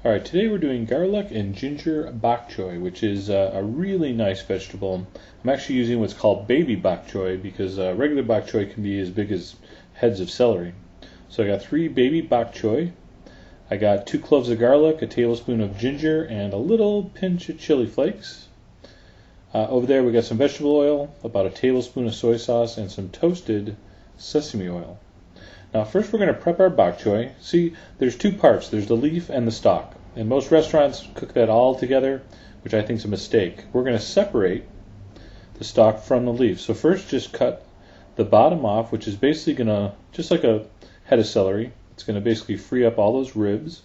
Alright, today we're doing garlic and ginger bok choy, which is a really nice vegetable. I'm actually using what's called baby bok choy because regular bok choy can be as big as heads of celery. So I got 3 baby bok choy. I got 2 cloves of garlic, a tablespoon of ginger, and a little pinch of chili flakes. Over there we got some vegetable oil, about a tablespoon of soy sauce, and some toasted sesame oil. Now first we're going to prep our bok choy. See, there's 2 parts. There's the leaf and the stalk. And most restaurants cook that all together, which I think is a mistake. We're going to separate the stalk from the leaf. So first just cut the bottom off, which is basically going to, just like a head of celery, it's going to basically free up all those ribs.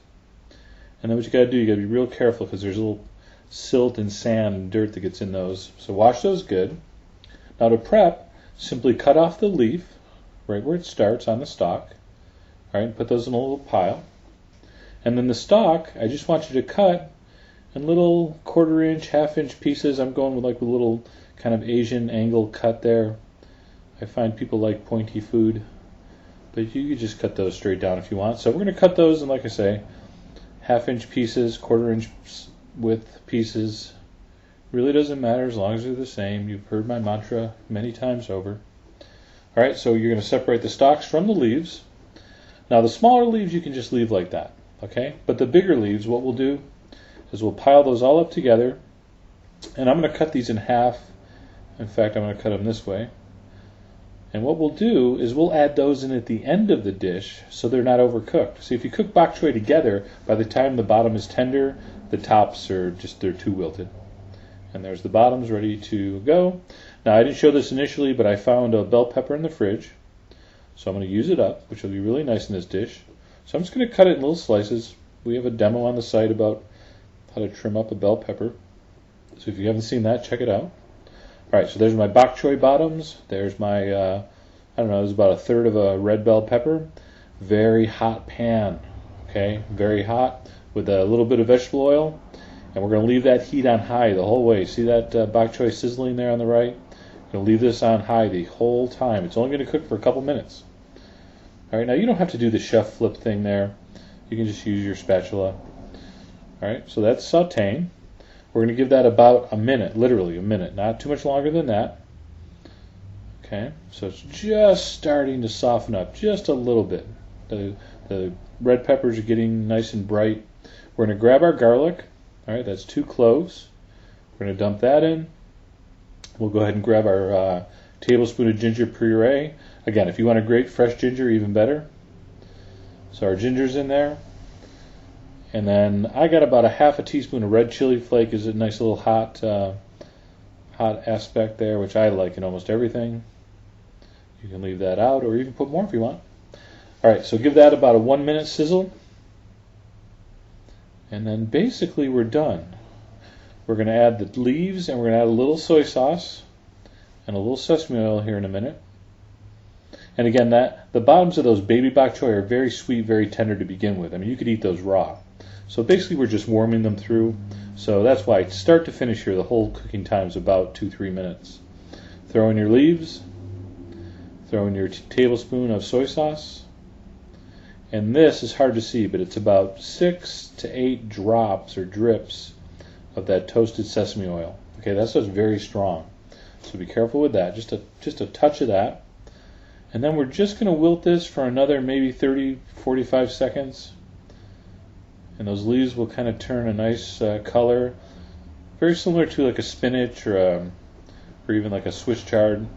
And then what you got to do, you got to be real careful because there's a little silt and sand and dirt that gets in those. So wash those good. Now to prep, simply cut off the leaf right where it starts on the stalk. All right, put those in a little pile. And then the stalk, I just want you to cut in little 1/4 inch, 1/2 inch pieces. I'm going with like a little kind of Asian angle cut there. I find people like pointy food, but you could just cut those straight down if you want. So we're going to cut those in, like I say, 1/2 inch pieces, 1/4 inch width pieces. Really doesn't matter as long as they're the same. You've heard my mantra many times over. Alright, so you're going to separate the stalks from the leaves. Now the smaller leaves you can just leave like that. Okay, but the bigger leaves, what we'll do is we'll pile those all up together, and I'm going to cut these in half. In fact, I'm going to cut them this way. And what we'll do is we'll add those in at the end of the dish so they're not overcooked. See, if you cook bok choy together, by the time the bottom is tender, the tops are just, they're too wilted. And there's the bottoms ready to go. Now, I didn't show this initially, but I found a bell pepper in the fridge. So I'm going to use it up, which will be really nice in this dish. So I'm just going to cut it in little slices. We have a demo on the site about how to trim up a bell pepper. So if you haven't seen that, check it out. Alright, so there's my bok choy bottoms. There's my, I don't know, there's about 1/3 of a red bell pepper. Very hot pan, okay, very hot, with a little bit of vegetable oil. And we're going to leave that heat on high the whole way. See that bok choy sizzling there on the right? Going to leave this on high the whole time. It's only going to cook for a couple minutes. Alright, now you don't have to do the chef flip thing there. You can just use your spatula. Alright, so that's sauteing. We're going to give that about a minute, literally a minute, not too much longer than that. Okay, so it's just starting to soften up just a little bit. The red peppers are getting nice and bright. We're going to grab our garlic. Alright, that's 2 cloves. We're going to dump that in. We'll go ahead and grab our tablespoon of ginger puree. Again, if you want to grate fresh ginger, even better. So our ginger's in there. And then I got about a 1/2 teaspoon of red chili flake. Is a nice little hot aspect there, which I like in almost everything. You can leave that out, or you can put more if you want. Alright, so give that about a 1-minute sizzle. And then basically we're done. We're going to add the leaves, and we're going to add a little soy sauce and a little sesame oil here in a minute. And again, the bottoms of those baby bok choy are very sweet, very tender to begin with. I mean, you could eat those raw. So basically we're just warming them through. So that's why start to finish here, the whole cooking time is about 2-3 minutes. Throw in your leaves. Throw in your tablespoon of soy sauce. And this is hard to see, but it's about 6 to 8 drops or drips of that toasted sesame oil. Okay, that's just very strong. So be careful with that. Just a touch of that. And then we're just going to wilt this for another maybe 30-45 seconds. And those leaves will kind of turn a nice color. Very similar to like a spinach or even like a Swiss chard.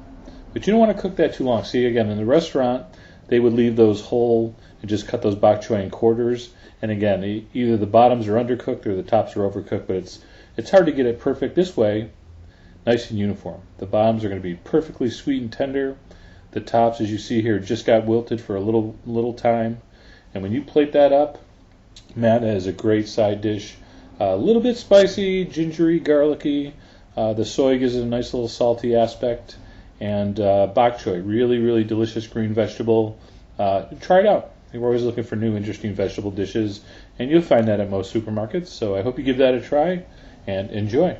But you don't want to cook that too long. See, again, in the restaurant, they would leave those whole and just cut those bok choy in quarters. And again, either the bottoms are undercooked or the tops are overcooked. But it's hard to get it perfect this way. Nice and uniform. The bottoms are going to be perfectly sweet and tender. The tops, as you see here, just got wilted for a little time. And when you plate that up, man, that is a great side dish. A little bit spicy, gingery, garlicky. The soy gives it a nice little salty aspect. And bok choy, really, really delicious green vegetable. Try it out. We're always looking for new, interesting vegetable dishes. And you'll find that at most supermarkets. So I hope you give that a try and enjoy.